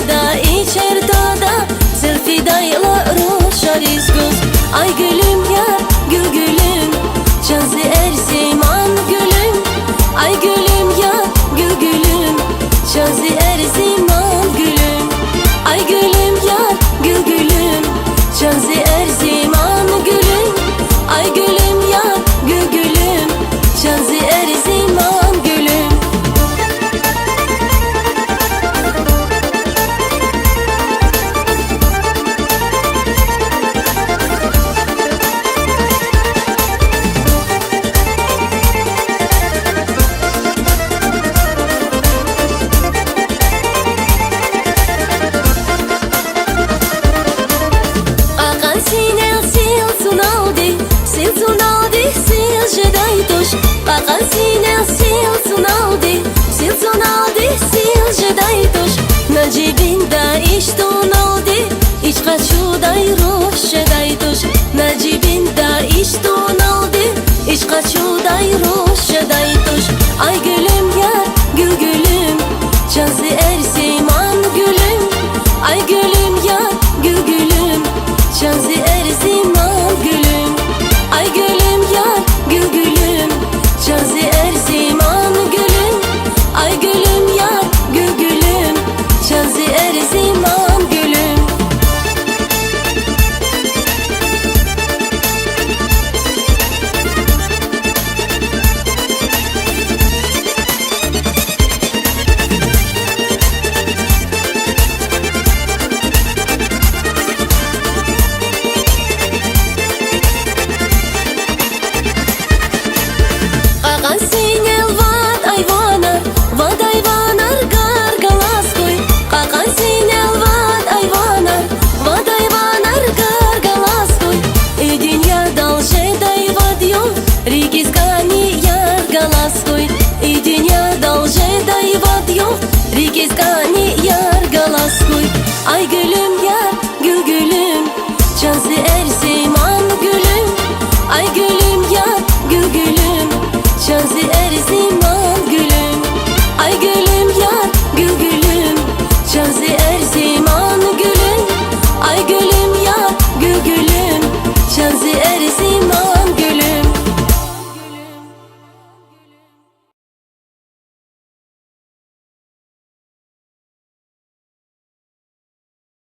binda içer dağda Selfidayla roşarız göz. Ay gülüm ya gül gülüm Çazı erziman gülüm. Ay gülüm ya gül gülüm Çazı erziman gülüm. Ay gülüm ya gül gülüm Çazı erziman gülüm. Ay gülüm ya gül gülüm Çazı erziman gülüm. Akan sinel sil sunaldi, sil sunaldi, sil jedaytoş. Na cibinda iş tunaldi, iç kaçuday roş jedaytoş. Na cibinda iş tunaldi, iç kaçuday roş jedaytoş. Ay gülüm yar, gül gülüm, çazı erziman gülüm. Ay gülüm yar, gül gülüm, çazı erziman gülüm. Ay gülüm yar, gül gülüm, çazı erziman gülüm. Ay gülüm ya gül gülüm çazı erziman gülüm. Akan sinel vad ayvanar, vad ayvanar gargalaskoy. Akan sinel vad ayvanar, vad ayvanar gargalaskoy. И dünya daljeday vadyo, rigiskani yargalaskoy. И dünya daljeday vadyo, rigiskani